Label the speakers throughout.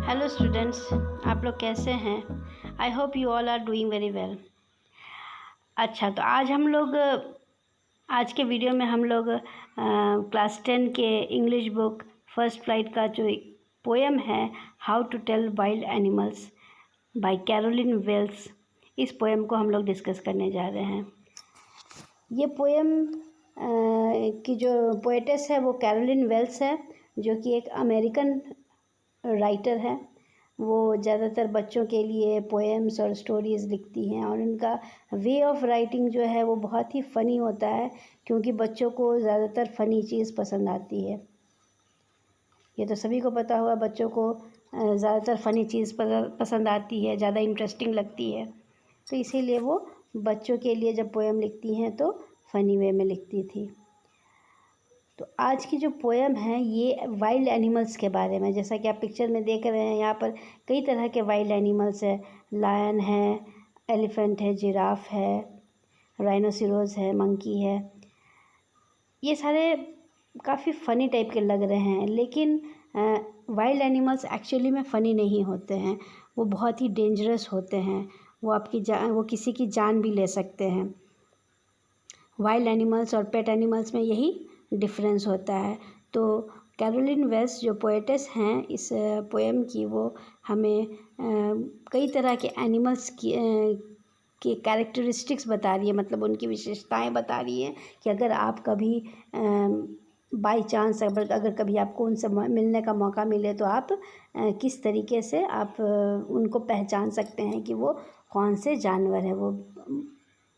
Speaker 1: Hello students, आप लोग कैसे हैं? I hope you all are doing very well. अच्छा, तो आज के वीडियो में हम लोग क्लास 10 के इंग्लिश बुक फर्स्ट फ्लाइट का जो पोएम है how to tell wild animals by Carolyn Wells, इस पोएम को हम लोग डिस्कस करने जा रहे हैं। ये पोएम की जो पोएटेस है वो कैरोलिन वेल्स है, जो कि एक अमेरिकन राइटर है। वो ज़्यादातर बच्चों के लिए पोएम्स और स्टोरीज़ लिखती हैं और उनका वे ऑफ राइटिंग जो है वो बहुत ही फ़नी होता है, क्योंकि बच्चों को ज़्यादातर फ़नी चीज़ पसंद आती है। ये तो सभी को पता होगा, बच्चों को ज़्यादातर फ़नी चीज़ पसंद आती है, ज़्यादा इंटरेस्टिंग लगती है। तो इसीलिए वो बच्चों के लिए जब पोएम लिखती हैं तो फ़नी वे में लिखती थी। तो आज की जो पोएम है ये वाइल्ड एनिमल्स के बारे में, जैसा कि आप पिक्चर में देख रहे हैं, यहाँ पर कई तरह के वाइल्ड एनिमल्स है। लायन है, एलिफेंट है, जिराफ है, राइनोसिरोस है, मंकी है। ये सारे काफ़ी फ़नी टाइप के लग रहे हैं, लेकिन वाइल्ड एनिमल्स एक्चुअली में फ़नी नहीं होते हैं। वो बहुत ही डेंजरस होते हैं। वो किसी की जान भी ले सकते हैं। वाइल्ड एनिमल्स और पेट एनिमल्स में यही डिफरेंस होता है। तो कैरोलिन वेल्स जो पोएटेस हैं इस पोएम की, वो हमें कई तरह के एनिमल्स की कैरेक्टरिस्टिक्स बता रही है, मतलब उनकी विशेषताएं बता रही है कि अगर आप कभी बाय चांस अगर कभी आपको उनसे मिलने का मौका मिले तो आप किस तरीके से आप उनको पहचान सकते हैं कि वो कौन से जानवर है। वो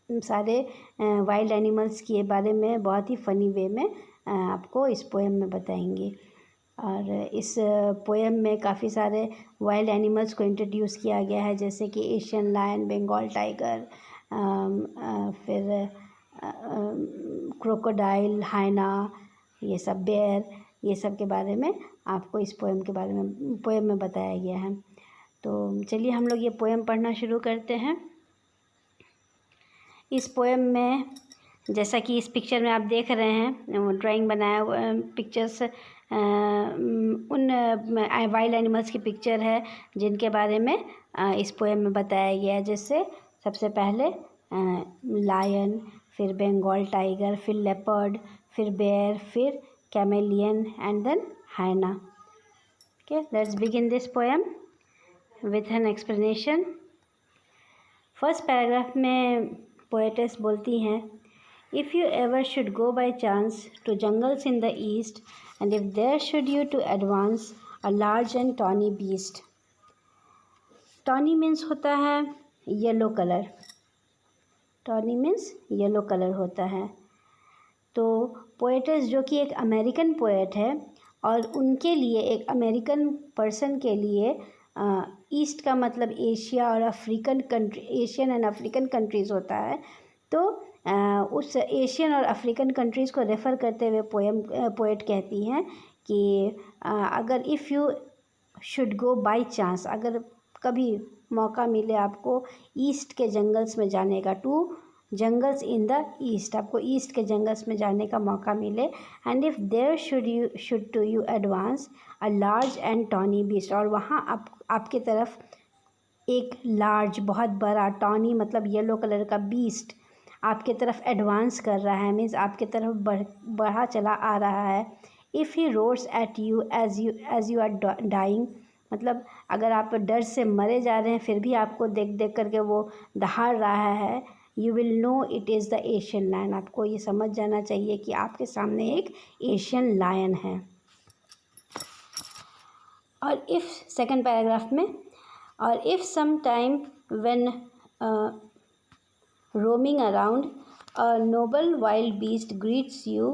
Speaker 1: सारे वाइल्ड एनिमल्स के बारे में बहुत ही फ़नी वे में आपको इस पोएम में बताएंगे। और इस पोएम में काफ़ी सारे वाइल्ड एनिमल्स को इंट्रोड्यूस किया गया है, जैसे कि एशियन लायन, बंगाल टाइगर, फिर क्रोकोडाइल, हाइना, ये सब बेयर, ये सब के बारे में आपको इस पोएम में बताया गया है। तो चलिए हम लोग ये पोएम पढ़ना शुरू करते हैं। इस पोएम में, जैसा कि इस पिक्चर में आप देख रहे हैं, ड्राइंग बनाया हुआ पिक्चर्स उन वाइल्ड एनिमल्स की पिक्चर है जिनके बारे में इस पोएम में बताया गया है। जैसे सबसे पहले लायन, फिर बंगाल टाइगर, फिर लेपर्ड, फिर बेयर, फिर chameleon and then hyena. Okay, let's begin this poem with an explanation. First paragraph में पोएटेस बोलती हैं, if you ever should go by chance to jungles in the east and if there should you to advance a large and tawny beast. Tawny means होता है yellow colour. Tawny means yellow colour होता है। तो poetess जो कि एक American poet है, और उनके लिए, एक अमेरिकन पर्सन के लिए, ईस्ट का मतलब एशिया और एशियन एंड अफ्रीकन कंट्रीज़ होता है। तो उस एशियन और अफ्रीकन कंट्रीज़ को रेफ़र करते हुए पोएट कहती हैं कि अगर if you should go by chance, अगर कभी मौका मिले आपको ईस्ट के जंगल्स में जाने का, to jungles in the east, आपको ईस्ट के जंगल्स में जाने का मौका मिले, and if there should to you advance a large and tawny beast, और वहाँ आपके तरफ एक लार्ज, बहुत बड़ा, टॉनी मतलब येलो कलर का बीस्ट आपके तरफ एडवांस कर रहा है, मीन्स आपके तरफ बढ़ा चला आ रहा है। If he roars at you as you are dying, मतलब अगर आप डर से मरे जा रहे हैं फिर भी आपको देख करके वो दहाड़ रहा है, you will know it is the Asian lion, आपको ये समझ जाना चाहिए कि आपके सामने एक एशियन लायन है। और इफ़, सेकंड पैराग्राफ में, और if some time when roaming around, a noble wild beast greets you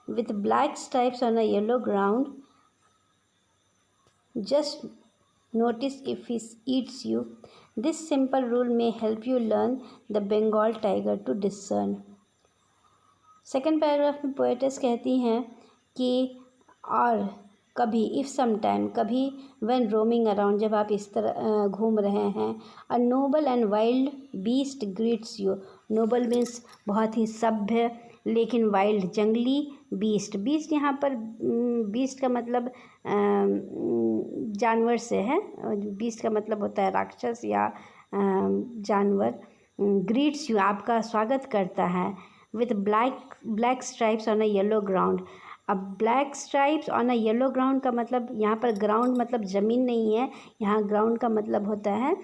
Speaker 1: with black stripes on a yellow ground. Just notice if he eats you. This simple rule may help you learn the Bengal tiger to discern. Second paragraph में poetess कहती हैं कि और कभी, if some time, कभी, when roaming around, जब आप इस तरह घूम रहे हैं, a noble and wild beast greets you. Noble means बहुत ही सभ्य, लेकिन वाइल्ड जंगली बीस्ट। बीस्ट यहाँ पर बीस्ट का मतलब जानवर से है। बीस्ट का मतलब होता है राक्षस या जानवर। ग्रीट्स यू, आपका स्वागत करता है। With black stripes on a yellow ground. अब black stripes on a yellow ground का मतलब यहाँ पर ग्राउंड मतलब ज़मीन नहीं है, यहाँ ग्राउंड का मतलब होता है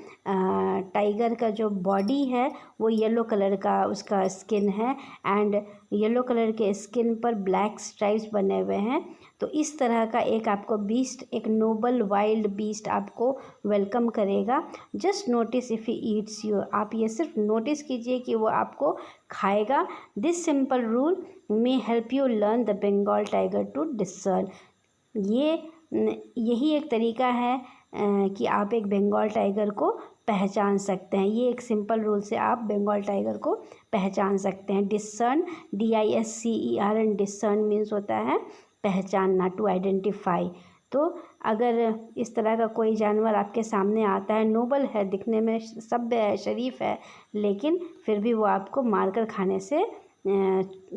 Speaker 1: टाइगर का जो बॉडी है वो येलो कलर का उसका स्किन है, एंड येलो कलर के स्किन पर ब्लैक स्ट्राइप्स बने हुए हैं। तो इस तरह का एक आपको बीस्ट, एक नोबल वाइल्ड बीस्ट आपको वेलकम करेगा। Just notice if he eats you, आप ये सिर्फ नोटिस कीजिए कि वो आपको खाएगा। This simple rule may help you learn the Bengal tiger to discern. यही एक तरीका है कि आप एक बंगाल टाइगर को पहचान सकते हैं। ये एक सिंपल रूल से आप बंगाल टाइगर को पहचान सकते हैं। डिसर्न, DISCERN, डिसर्न मीन्स होता है पहचानना, टू आइडेंटिफाई। तो अगर इस तरह का कोई जानवर आपके सामने आता है, नोबल है, दिखने में सभ्य है, शरीफ है, लेकिन फिर भी वो आपको मारकर खाने से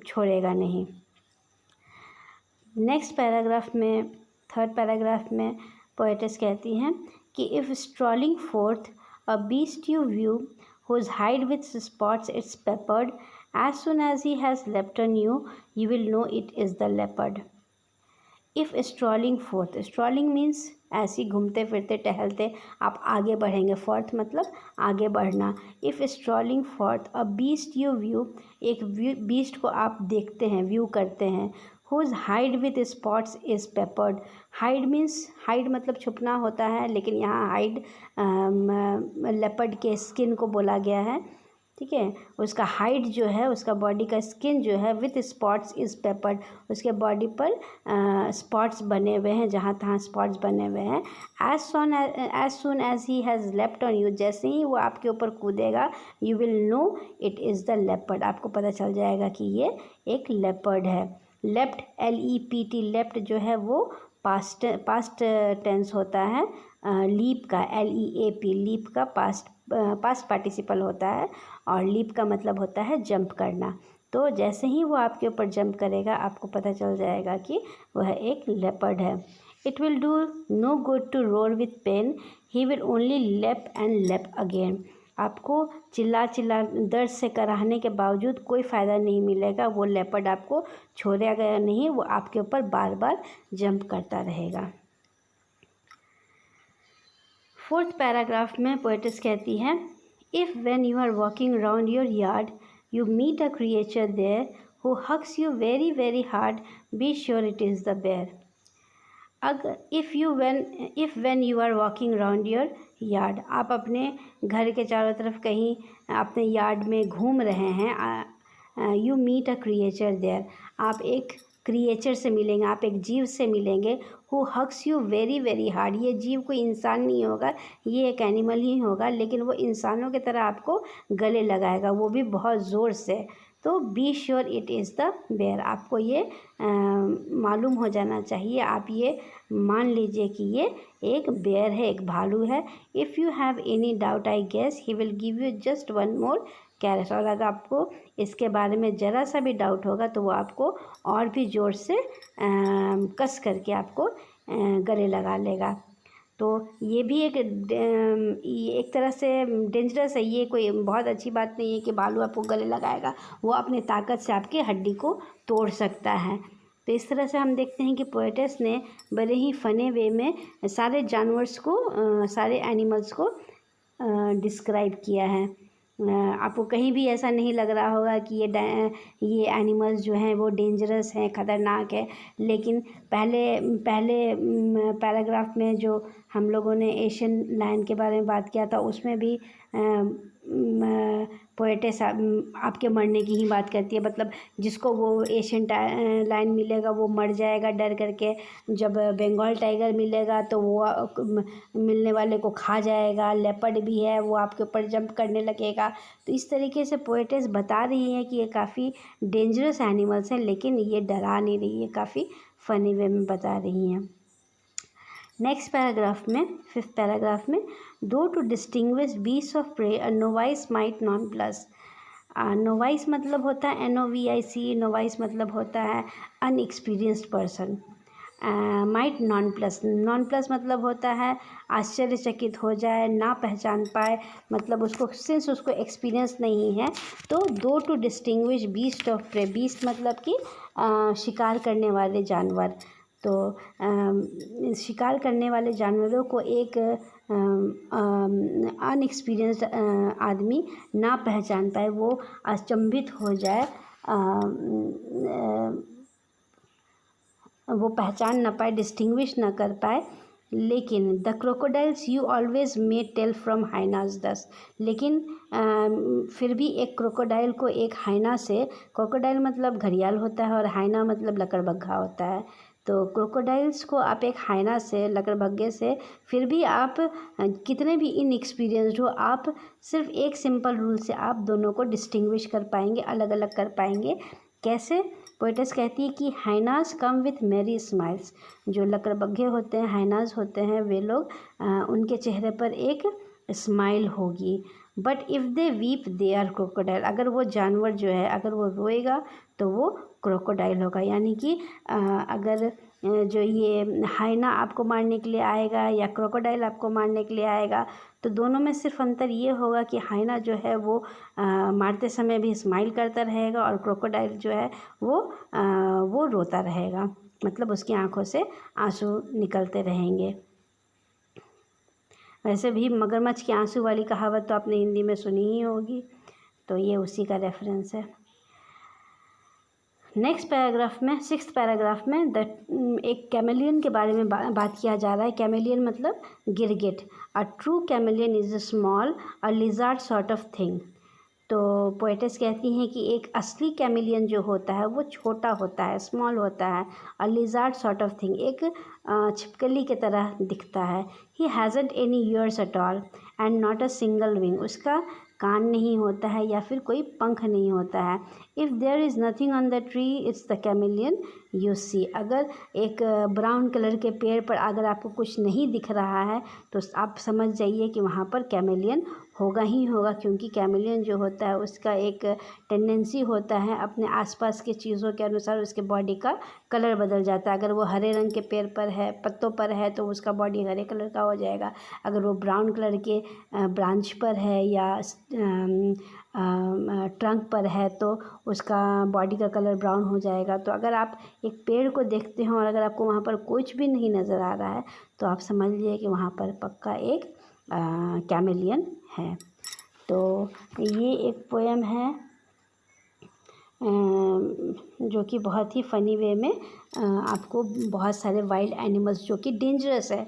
Speaker 1: छोड़ेगा नहीं। नेक्स्ट पैराग्राफ में, थर्ड पैराग्राफ में पोएटेस कहती हैं कि if strolling forth a beast you view whose hide with spots it's peppered, as soon as he has leapt on you, you will know it is the leopard. If strolling forth, strolling means ऐसे घूमते फिरते टहलते आप आगे बढ़ेंगे, fourth मतलब आगे बढ़ना। If strolling forth a beast you view, एक बीस्ट को आप देखते हैं, व्यू करते हैं। Whose hide with spots is peppered, hide means, hide मतलब छुपना होता है, लेकिन यहाँ हाइड लेपर्ड के स्किन को बोला गया है, ठीक है। उसका हाइड जो है, उसका बॉडी का स्किन जो है, विथ स्पॉट्स इज़ पेपर्ड, उसके बॉडी पर स्पॉट्स बने हुए हैं, जहाँ तहाँ स्पॉट्स बने हुए हैं। As soon as he has leapt on you, जैसे ही वो आपके ऊपर कूदेगा, you will know it is the leopard, आपको पता चल जाएगा कि ये एक लेपर्ड है। लेप्ट, LEPT, लेप्ट जो है वो पास्ट टेंस होता है। लीप का LEAP, लीप का पास्ट पार्टिसिपल होता है, और लीप का मतलब होता है जंप करना। तो जैसे ही वो आपके ऊपर जंप करेगा, आपको पता चल जाएगा कि वह एक लेपर्ड है। It will do no good to roar with pain, he will only leap and leap again. आपको चिल्ला दर्द से कराहने के बावजूद कोई फ़ायदा नहीं मिलेगा, वो लेपर्ड आपको छोड़ेगा नहीं, वो आपके ऊपर बार बार जंप करता रहेगा। फोर्थ पैराग्राफ में पोएटेस कहती है, if when you are walking around your yard you meet a creature there who hugs you very very hard, be sure it is the bear. अगर if when you are walking around your yard, आप अपने घर के चारों तरफ कहीं अपने yard में घूम रहे हैं, you meet a creature there, आप एक क्रिएचर से मिलेंगे, आप एक जीव से मिलेंगे। Who hugs you very very hard, ये जीव कोई इंसान नहीं होगा, ये एक एनिमल ही होगा, लेकिन वो इंसानों की तरह आपको गले लगाएगा, वो भी बहुत ज़ोर से। तो be sure it is the bear, आपको ये मालूम हो जाना चाहिए, आप ये मान लीजिए कि ये एक बेयर है, एक भालू है। If you have any doubt I guess he will give you just one more caress, और अगर आपको इसके बारे में ज़रा सा भी डाउट होगा तो वो आपको और भी ज़ोर से कस करके आपको गले लगा लेगा। तो ये भी एक तरह से डेंजरस है, ये कोई बहुत अच्छी बात नहीं है कि भालू आपको गले लगाएगा, वो अपने ताकत से आपकी हड्डी को तोड़ सकता है। तो इस तरह से हम देखते हैं कि पोएटेस ने बड़े ही फनी वे में सारे जानवर्स को, सारे एनिमल्स को डिस्क्राइब किया है। आपको कहीं भी ऐसा नहीं लग रहा होगा कि ये एनिमल्स जो हैं वो डेंजरस हैं, ख़तरनाक है। लेकिन पहले पैराग्राफ में जो हम लोगों ने एशियन लायन के बारे में बात किया था, उसमें भी पोएटेस आपके मरने की ही बात करती है, मतलब जिसको वो एशियन लायन मिलेगा वो मर जाएगा डर करके, जब बंगाल टाइगर मिलेगा तो वो मिलने वाले को खा जाएगा। लेपर्ड भी है, वो आपके ऊपर जंप करने लगेगा। तो इस तरीके से पोएटेस बता रही हैं कि ये काफ़ी डेंजरस एनिमल्स हैं, लेकिन ये डरा नहीं रही है, काफ़ी फ़नी वे में बता रही हैं। नेक्स्ट पैराग्राफ में, फिफ्थ पैराग्राफ में, though to distinguish beast of prey a novice might nonplus. Novice मतलब होता है NOVIC, नोवाइस मतलब होता है unexperienced person. Might nonplus मतलब होता है आश्चर्यचकित हो जाए, ना पहचान पाए, मतलब उसको सिंस उसको एक्सपीरियंस नहीं है। तो though to distinguish beast of prey, beast मतलब कि शिकार करने वाले जानवर। तो शिकार करने वाले जानवरों को एक अनएक्सपीरियंस्ड आदमी ना पहचान पाए, वो अचंभित हो जाए, वो पहचान ना पाए, डिस्टिंग्विश ना कर पाए। लेकिन the crocodiles you always may tell from hyenas thus, लेकिन फिर भी एक क्रोकोडाइल को एक हाइना से, क्रोकोडाइल मतलब घड़ियाल होता है और हाइना मतलब लकड़बग्घा होता है। तो क्रोकोडाइल्स को आप एक हाइना से, लकड़बग्घे से, फिर भी आप कितने भी इनएक्सपीरियंस्ड हो, आप सिर्फ एक सिंपल रूल से आप दोनों को डिस्टिंग्विश कर पाएंगे, अलग अलग कर पाएंगे। कैसे? पोएटस कहती है कि हाइनाज कम विथ मेरी स्माइल्स, जो लकड़बग्घे होते हैं, हाइनाज होते हैं, वे लोग उनके चेहरे पर एक स्माइल होगी। But if they weep they are crocodile, अगर वो जानवर जो है अगर वो रोएगा तो वो क्रोकोडाइल होगा। यानी कि अगर जो ये हाइना आपको मारने के लिए आएगा या क्रोकोडाइल आपको मारने के लिए आएगा, तो दोनों में सिर्फ अंतर ये होगा कि हाइना जो है वो मारते समय भी स्माइल करता रहेगा और क्रोकोडाइल जो है वो रोता रहेगा, मतलब उसकी आंखों से आंसू निकलते रहेंगे। वैसे भी मगरमच्छ की आंसू वाली कहावत तो आपने हिंदी में सुनी ही होगी, तो ये उसी का रेफरेंस है। नेक्स्ट पैराग्राफ में, 6th पैराग्राफ में एक कैमेलियन के बारे में बात किया जा रहा है। कैमेलियन मतलब गिरगिट। A true chameleon is a small a lizard sort of thing. तो पोएटेस कहती हैं कि एक असली कैमेलियन जो होता है वो छोटा होता है, स्मॉल होता है। A lizard sort of thing, एक छिपकली की तरह दिखता है। He hasn't any ears at all and not a single wing, उसका कान नहीं होता है या फिर कोई पंख नहीं होता है। If there is nothing on the tree it's the chameleon you see, अगर एक ब्राउन कलर के पेड़ पर अगर आपको कुछ नहीं दिख रहा है तो आप समझ जाइए कि वहाँ पर कैमेलियन होगा ही होगा, क्योंकि कैमेलियन जो होता है उसका एक टेंडेंसी होता है अपने आसपास के चीज़ों के अनुसार उसके बॉडी का कलर बदल जाता है। अगर वो हरे रंग के पेड़ पर है, पत्तों पर है, तो उसका बॉडी हरे कलर का हो जाएगा। अगर वो ब्राउन कलर के ब्रांच पर है या ट्रंक पर है तो उसका बॉडी का कलर ब्राउन हो जाएगा। तो अगर आप एक पेड़ को देखते हो और अगर आपको वहाँ पर कुछ भी नहीं नज़र आ रहा है तो आप समझ लीजिए कि वहाँ पर पक्का एक कैमेलियन है। तो ये एक पोएम है जो कि बहुत ही फ़नी वे में आपको बहुत सारे वाइल्ड एनिमल्स जो कि डेंजरस है,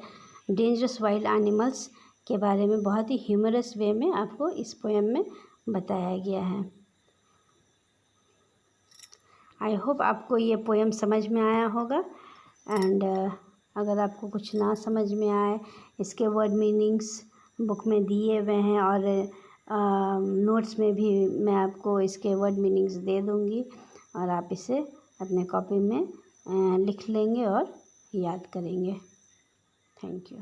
Speaker 1: डेंजरस वाइल्ड एनिमल्स के बारे में बहुत ही ह्यूमरस वे में आपको इस पोएम में बताया गया है। आई होप आपको ये पोएम समझ में आया होगा। एंड अगर आपको कुछ ना समझ में आए, इसके वर्ड मीनिंग्स बुक में दिए हुए हैं और नोट्स में भी मैं आपको इसके वर्ड मीनिंग्स दे दूँगी और आप इसे अपने कॉपी में लिख लेंगे और याद करेंगे। Thank you.